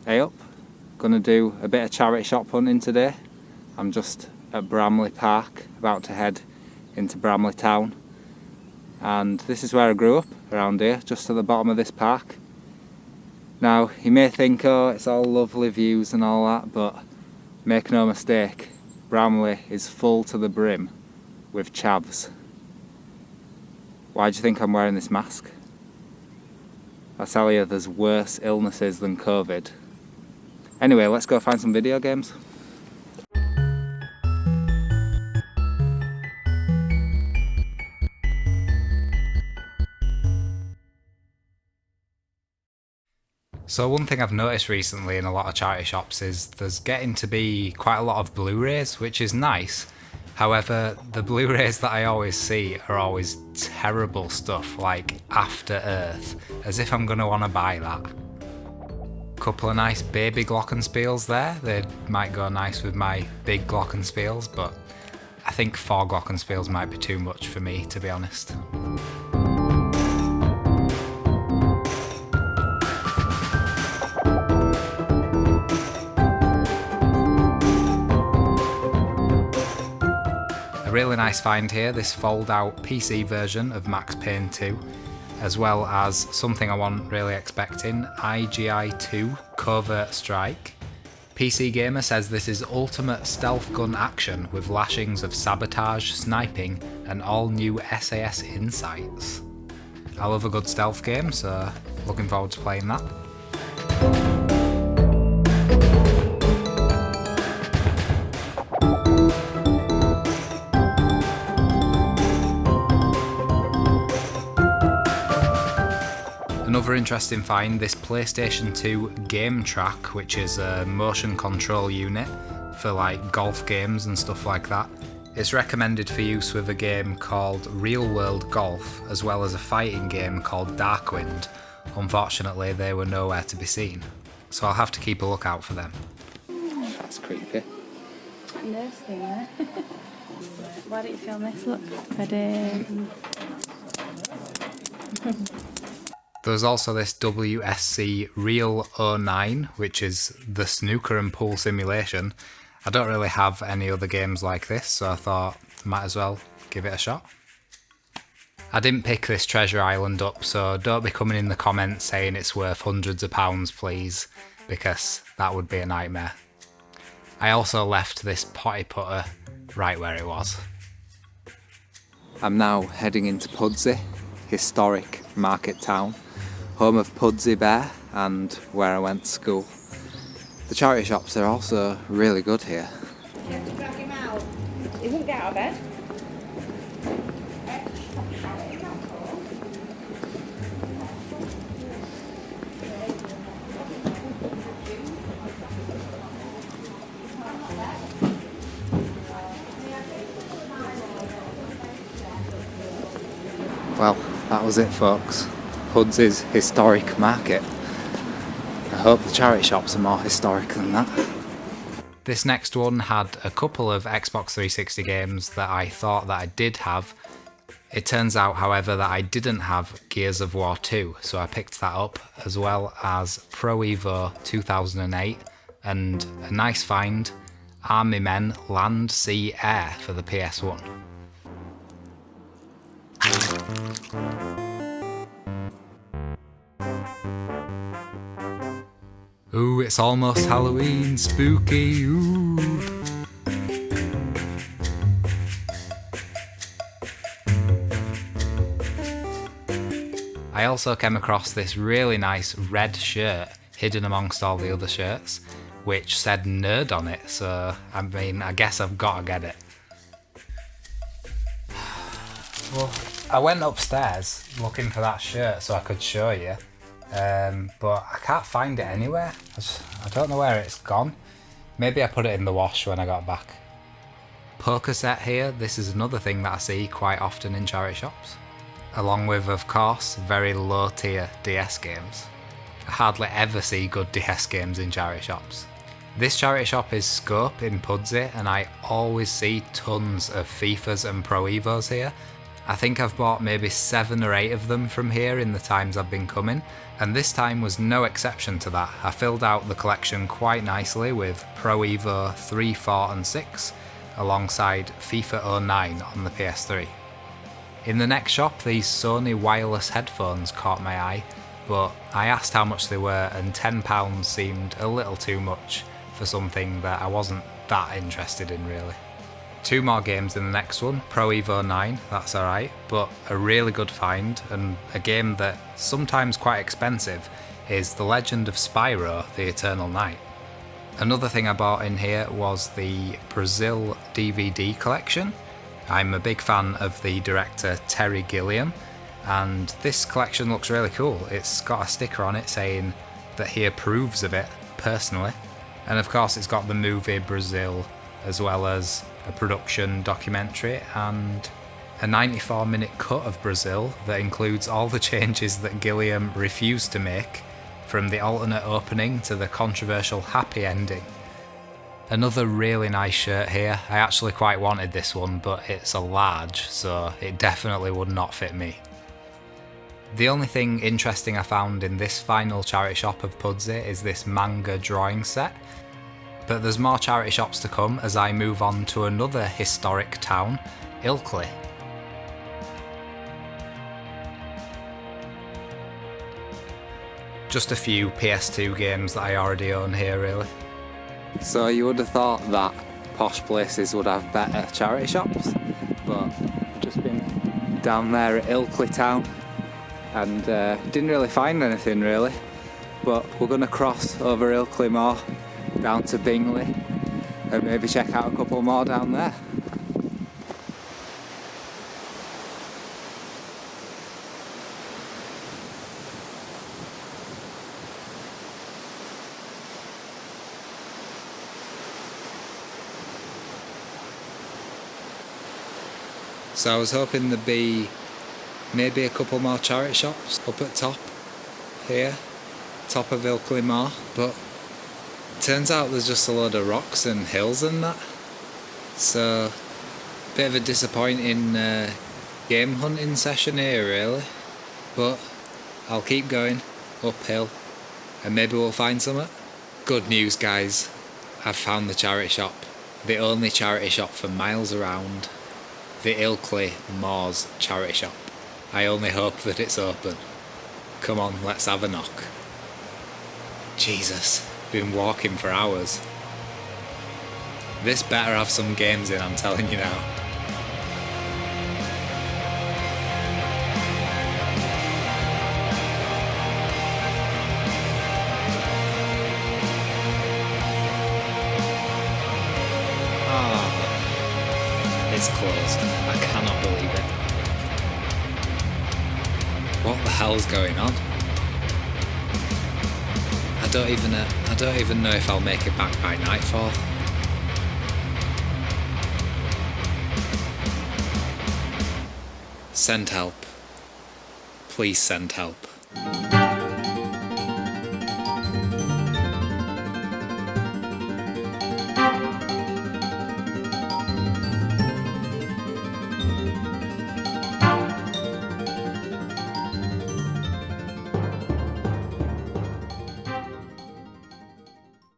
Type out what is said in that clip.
Hey up, gonna do a bit of charity shop hunting today. I'm just at Bramley Park, about to head into Bramley town. And this is where I grew up, around here, just at the bottom of this park. Now, you may think, oh, it's all lovely views and all that, but make no mistake, Bramley is full to the brim with chavs. Why do you think I'm wearing this mask? I tell you, there's worse illnesses than COVID. Anyway, let's go find some video games. So one thing I've noticed recently in a lot of charity shops is there's getting to be quite a lot of Blu-rays, which is nice. However, the Blu-rays that I always see are always terrible stuff, like After Earth, as if I'm going to want to buy that. Couple of nice baby glockenspiels there. They might go nice with my big glockenspiels, but I think 4 glockenspiels might be too much for me, to be honest. A really nice find here, this fold-out PC version of Max Payne 2, as well as something I wasn't really expecting, IGI 2 Covert Strike. PC Gamer says this is ultimate stealth gun action with lashings of sabotage, sniping, and all new SAS insights. I love a good stealth game, so looking forward to playing that. Another interesting find, this PlayStation 2 Game Track, which is a motion control unit for like golf games and stuff like that. It's recommended for use with a game called Real World Golf, as well as a fighting game called Darkwind. Unfortunately, they were nowhere to be seen, so I'll have to keep a lookout for them. That's creepy. Nice thing there. Why don't you film this? Look, ready. There's also this WSC Real 09, which is the snooker and pool simulation. I don't really have any other games like this, so I thought might as well give it a shot. I didn't pick this treasure island up, so don't be coming in the comments saying it's worth hundreds of pounds, please, because that would be a nightmare. I also left this potty putter right where it was. I'm now heading into Pudsey, historic market town, home of Pudsey Bear and where I went to school. The charity shops are also really good here. You have to drag him out. He won't get out of bed. Well, that was it, folks. Pudsey's historic market. I hope the charity shops are more historic than that. This next one had a couple of Xbox 360 games that I thought that I did have. It turns out, however, that I didn't have Gears of War 2, so I picked that up, as well as Pro Evo 2008, and a nice find, Army Men Land, Sea, Air for the PS1. Ooh, it's almost Halloween, spooky, ooh. I also came across this really nice red shirt hidden amongst all the other shirts, which said nerd on it, so I mean, I guess I've got to get it. Well, I went upstairs looking for that shirt so I could show you. But I can't find it anywhere. I don't know where it's gone. Maybe I put it in the wash when I got back. Poker set here, this is another thing that I see quite often in charity shops. Along with, of course, very low tier DS games. I hardly ever see good DS games in charity shops. This charity shop is Scope in Pudsey, and I always see tons of FIFAs and Pro Evos here. I think I've bought maybe 7 or 8 of them from here in the times I've been coming, and this time was no exception to that. I filled out the collection quite nicely with Pro Evo 3, 4 and 6, alongside FIFA 09 on the PS3. In the next shop, these Sony wireless headphones caught my eye, but I asked how much they were and £10 seemed a little too much for something that I wasn't that interested in really. 2 more games in the next one, Pro Evo 9, that's alright, but a really good find, and a game that sometimes quite expensive is The Legend of Spyro: The Eternal Night. Another thing I bought in here was the Brazil DVD collection. I'm a big fan of the director Terry Gilliam, and this collection looks really cool. It's got a sticker on it saying that he approves of it personally, and of course it's got the movie Brazil, as well as a production documentary and a 94-minute cut of Brazil that includes all the changes that Gilliam refused to make, from the alternate opening to the controversial happy ending. Another really nice shirt here. I actually quite wanted this one, but it's a large, so it definitely would not fit me. The only thing interesting I found in this final charity shop of Pudsey is this manga drawing set. But there's more charity shops to come as I move on to another historic town, Ilkley. Just a few PS2 games that I already own here really. So you would have thought that posh places would have better charity shops, but I've just been down there at Ilkley town and didn't really find anything really. But we're going to cross over Ilkley Moor down to Bingley and maybe check out a couple more down there. So I was hoping there'd be maybe a couple more charity shops up at top here, top of Ilkley Moor, but turns out there's just a load of rocks and hills and that. So, bit of a disappointing game hunting session here really, but I'll keep going uphill and maybe we'll find something. Good news guys, I've found the charity shop, the only charity shop for miles around. The Ilkley Moors charity shop. I only hope that it's open. Come on, let's have a knock. Jesus, been walking for hours. This better have some games in, I'm telling you now. It's closed. I cannot believe it. What the hell's going on? I don't even know if I'll make it back by nightfall. Send help. Please send help.